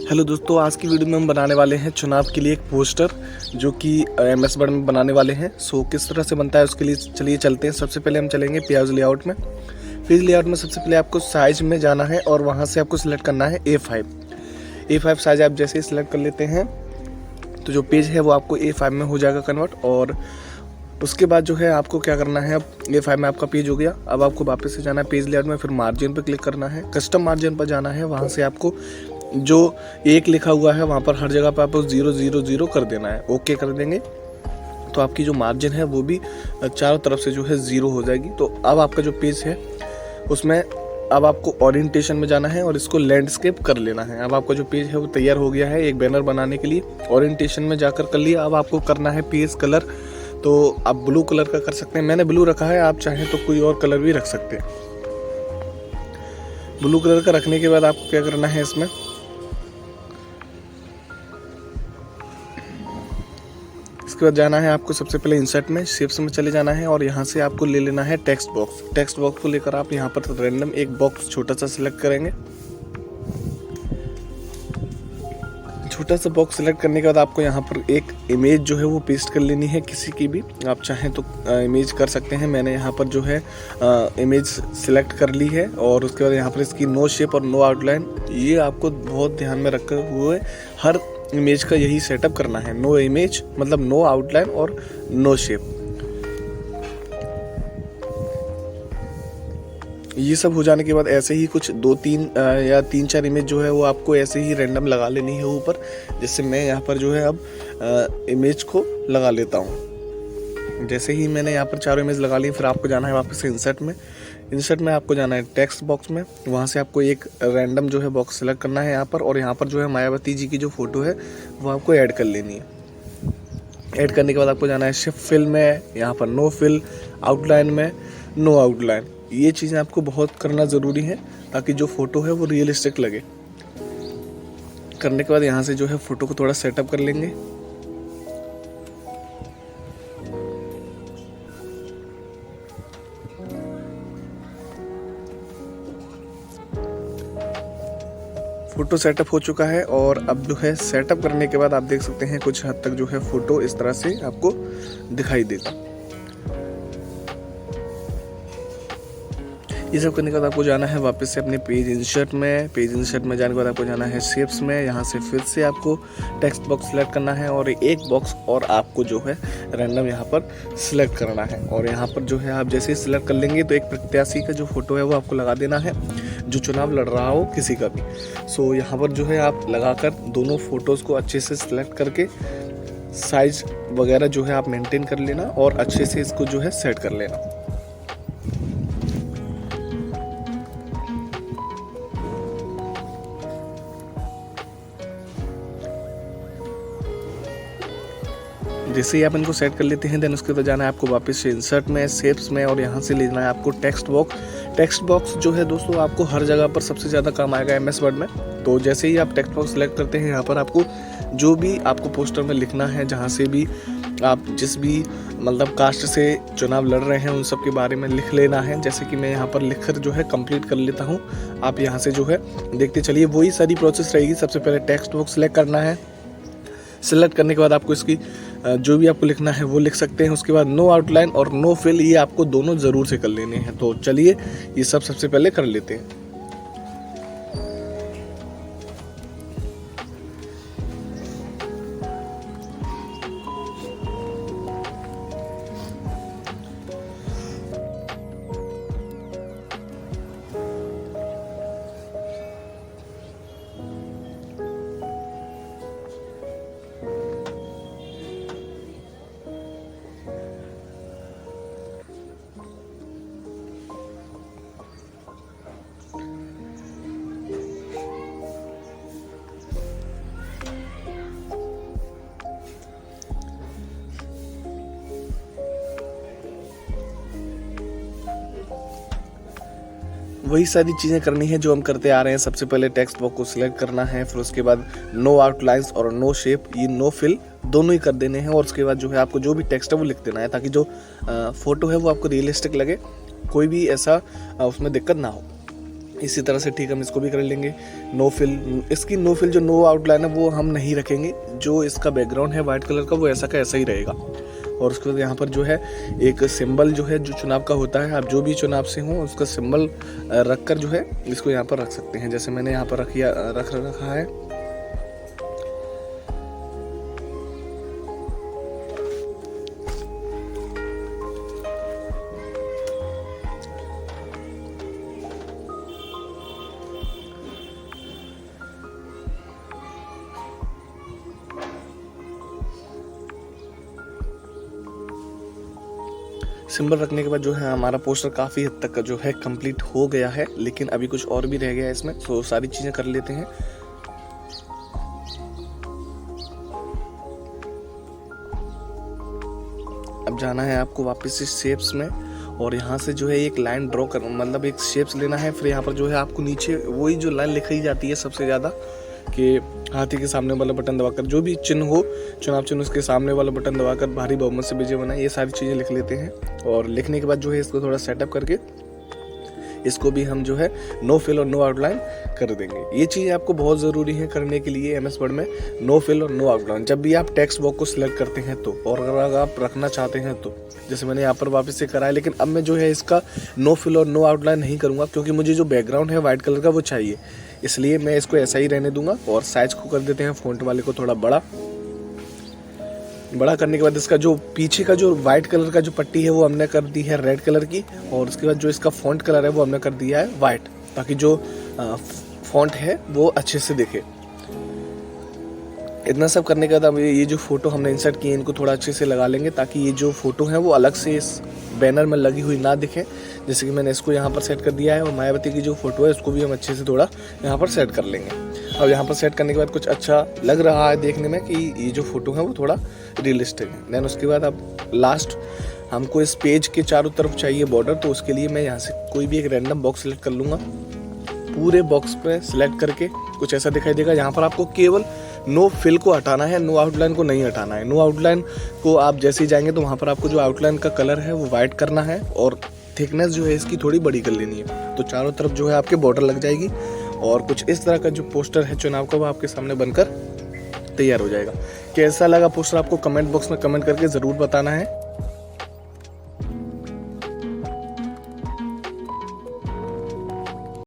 Hello दोस्तों, आज की वीडियो में हम बनाने वाले हैं चुनाव के लिए एक पोस्टर जो कि MS वर्ड में बनाने वाले हैं। किस तरह से बनता है उसके लिए चलिए चलते हैं। सबसे पहले हम चलेंगे पेज लेआउट में। पेज लेआउट में सबसे पहले आपको साइज में जाना है और वहां से आपको सिलेक्ट करना है A5 साइज। आप जैसे ही सिलेक्ट कर लेते हैं तो जो पेज है वो आपको A5 में हो जाएगा कन्वर्ट। और उसके बाद जो है आपको क्या करना है, अब A5 में आपका पेज हो गया। अब आपको वापस से जाना है पेज लेआउट में, फिर मार्जिन पर क्लिक करना है, कस्टम मार्जिन पर जाना है। वहाँ से आपको जो एक लिखा हुआ है वहाँ पर हर जगह पर आपको 000 कर देना है। ओके कर देंगे तो आपकी जो मार्जिन है वो भी चारों तरफ से जो है 0 हो जाएगी। तो अब आपका जो पेज है उसमें अब आपको ओरिएंटेशन में जाना है और इसको लैंडस्केप कर लेना है। अब आपका जो पेज है वो तैयार हो गया है एक बैनर बनाने के लिए। ओरिएंटेशन में जाकर कर लिया। अब आपको करना है पेज कलर, तो आप ब्लू कलर का कर सकते हैं। मैंने ब्लू रखा है, आप चाहें तो कोई और कलर भी रख सकते हैं। ब्लू कलर का रखने के बाद आपको क्या करना है, इसमें इसके बाद जाना है आपको सबसे पहले इंसर्ट में, शेप्स में चले जाना है और यहाँ से आपको ले लेना है टेक्स्ट बॉक्स। टेक्स्ट बॉक्स को लेकर आप यहाँ पर रैंडम एक बॉक्स छोटा सा सिलेक्ट करेंगे। छोटा सा बॉक्स सिलेक्ट करने के बाद आपको यहाँ पर एक इमेज जो है वो पेस्ट कर लेनी है, किसी की भी। आप चाहें तो इमेज कर सकते हैं। मैंने यहाँ पर जो है इमेज सिलेक्ट कर ली है और उसके बाद यहाँ पर इसकी नो शेप और नो आउटलाइन, ये आपको बहुत ध्यान में रखते हुए हर इमेज का यही सेटअप करना है। नो इमेज मतलब नो आउटलाइन और नो शेप। ये सब हो जाने के बाद ऐसे ही कुछ 2-3 या 3-4 इमेज जो है वो आपको ऐसे ही रैंडम लगा लेनी है ऊपर। जैसे मैं यहाँ पर जो है अब इमेज को लगा लेता हूँ। जैसे ही मैंने यहाँ पर 4 इमेज लगा ली, फिर आपको जाना है वापस से इंसर्ट में। इंसर्ट में आपको जाना है टेक्स्ट बॉक्स में। वहाँ से आपको एक रैंडम जो है बॉक्स सेलेक्ट करना है यहाँ पर, और यहाँ पर जो है मायावती जी की जो फोटो है वो आपको ऐड कर लेनी है। ऐड करने के बाद आपको जाना है शिफ्ट फिल में, यहाँ पर नो फिल, आउटलाइन में नो आउटलाइन। ये चीज़ें आपको बहुत करना ज़रूरी है ताकि जो फोटो है वो रियलिस्टिक लगे। करने के बाद यहाँ से जो है फोटो को थोड़ा सेटअप कर लेंगे। फोटो सेटअप हो चुका है और अब जो है सेटअप करने के बाद आप देख सकते हैं कुछ हद तक जो है फोटो इस तरह से आपको दिखाई देगा। ये सब करने के बाद आपको जाना है वापस से अपने पेज इंसर्ट में। पेज इंसर्ट में जाने के बाद आपको जाना है शेप्स में। यहाँ से फिर से आपको टेक्स्ट बॉक्स सिलेक्ट करना है और एक बॉक्स और आपको जो है रैंडम यहाँ पर सिलेक्ट करना है। और यहाँ पर जो है आप जैसे ही सिलेक्ट कर लेंगे तो एक प्रत्याशी का जो फोटो है वो आपको लगा देना है, जो चुनाव लड़ रहा हो किसी का भी। यहाँ पर जो है आप लगाकर दोनों फोटोज़ को अच्छे से सिलेक्ट करके साइज वगैरह जो है आप मेंटेन कर लेना और अच्छे से इसको जो है सेट कर लेना। जैसे ही आप इनको सेट कर लेते हैं देन उसके बाद जाना है आपको वापस से इंसर्ट में, शेप्स में, और यहाँ से लेना है आपको टेक्स्ट बॉक्स। टेक्स्ट बॉक्स जो है दोस्तों आपको हर जगह पर सबसे ज़्यादा काम आएगा MS वर्ड में। तो जैसे ही आप टेक्स्ट बॉक्स सेलेक्ट करते हैं यहाँ पर आपको जो भी आपको पोस्टर में लिखना है, जहाँ से भी आप जिस भी मतलब कास्ट से चुनाव लड़ रहे हैं उन सब के बारे में लिख लेना है। जैसे कि मैं यहाँ पर लिखकर जो है कंप्लीट कर लेता हूँ। आप यहाँ से जो है देखते चलिए, वही सारी प्रोसेस रहेगी। सबसे पहले टेक्स्ट बॉक्स सेलेक्ट करना है। सेलेक्ट करने के बाद आपको इसकी जो भी आपको लिखना है वो लिख सकते हैं। उसके बाद नो आउटलाइन और नो फिल, ये आपको दोनों ज़रूर से कर लेने हैं। तो चलिए ये सब सबसे पहले कर लेते हैं। वही सारी चीज़ें करनी है जो हम करते आ रहे हैं। सबसे पहले टेक्स्ट बॉक्स को सिलेक्ट करना है, फिर उसके बाद नो आउटलाइंस और नो शेप, ये नो फिल दोनों ही कर देने हैं। और उसके बाद जो है आपको जो भी टेक्स्ट है वो लिख देना है ताकि जो फोटो है वो आपको रियलिस्टिक लगे, कोई भी ऐसा उसमें दिक्कत ना हो। इसी तरह से ठीक हम इसको भी कर लेंगे। नो फिल, इसकी नो फिल जो नो आउटलाइन है वो हम नहीं रखेंगे, जो इसका बैकग्राउंड है वाइट कलर का वो ऐसा का ऐसा ही रहेगा। और उसके बाद यहाँ पर जो है एक सिंबल जो है जो चुनाव का होता है, आप जो भी चुनाव से हो उसका सिंबल रख कर जो है इसको यहाँ पर रख सकते हैं। जैसे मैंने यहाँ पर रखा है। सिंबल रखने के बाद जो है हमारा पोस्टर काफ़ी हद तक का जो है कंप्लीट हो गया है, लेकिन अभी कुछ और भी रह गया है इसमें, तो सारी चीज़ें कर लेते हैं। अब जाना है आपको वापस से शेप्स में, और यहाँ से जो है एक लाइन ड्रॉ कर, मतलब एक शेप्स लेना है। फिर यहाँ पर जो है आपको नीचे वही जो लाइन लिखाई जाती है सबसे ज़्यादा, कि हाथी के सामने वाला बटन दबाकर जो भी चिन्ह हो, चुनाव चिन्ह, उसके सामने वाला बटन दबाकर भारी बहुमत से विजय बनाए, ये सारी चीज़ें लिख लेते हैं। और लिखने के बाद जो है इसको थोड़ा सेटअप करके इसको भी हम जो है नो फिल और नो आउटलाइन कर देंगे। ये चीज़ आपको बहुत ज़रूरी है करने के लिए MS वर्ड में, नो फिल और नो आउटलाइन। जब भी आप टेक्स्ट बॉक्स को सिलेक्ट करते हैं तो, और अगर आप रखना चाहते हैं तो, जैसे मैंने यहाँ पर वापस से करा है, लेकिन अब मैं जो है इसका नो फिल और नो आउटलाइन नहीं करूँगा, क्योंकि मुझे जो बैकग्राउंड है वाइट कलर का वो चाहिए, इसलिए मैं इसको ऐसा ही रहने दूंगा। और साइज को कर देते हैं फ़ॉन्ट वाले को थोड़ा बड़ा करने के बाद इसका जो पीछे का जो वाइट कलर का जो पट्टी है वो हमने कर दी है रेड कलर की, और उसके बाद जो इसका फ़ॉन्ट कलर है वो हमने कर दिया है वाइट, ताकि जो फ़ॉन्ट है वो अच्छे से दिखे। इतना सब करने के बाद अब ये जो फ़ोटो हमने इंसर्ट की है इनको थोड़ा अच्छे से लगा लेंगे, ताकि ये जो फ़ोटो है वो अलग से इस बैनर में लगी हुई ना दिखे। जैसे कि मैंने इसको यहाँ पर सेट कर दिया है, और मायावती की जो फ़ोटो है उसको भी हम अच्छे से थोड़ा यहाँ पर सेट कर लेंगे। अब यहाँ पर सेट करने के बाद कुछ अच्छा लग रहा है देखने में कि ये जो फ़ोटो है वो थोड़ा रियलिस्टिक है। देन उसके बाद अब लास्ट हमको इस पेज के चारों तरफ चाहिए बॉर्डर, तो उसके लिए मैं यहाँ से कोई भी एक रैंडम बॉक्स सेलेक्ट कर लूँगा। पूरे बॉक्स पे सिलेक्ट करके कुछ ऐसा दिखाई देगा। यहाँ पर आपको केवल नो फिल को हटाना है, नो आउटलाइन को नहीं हटाना है। नो आउटलाइन को आप जैसे ही जाएंगे तो वहाँ पर आपको जो आउटलाइन का कलर है वो वाइट करना है, और थिकनेस जो है इसकी थोड़ी बड़ी कर लेनी है, तो चारों तरफ जो है आपके बॉर्डर लग जाएगी। और कुछ इस तरह का जो पोस्टर है चुनाव का वो आपके सामने बनकर तैयार हो जाएगा। कैसा लगा पोस्टर आपको कमेंट बॉक्स में कमेंट करके ज़रूर बताना है।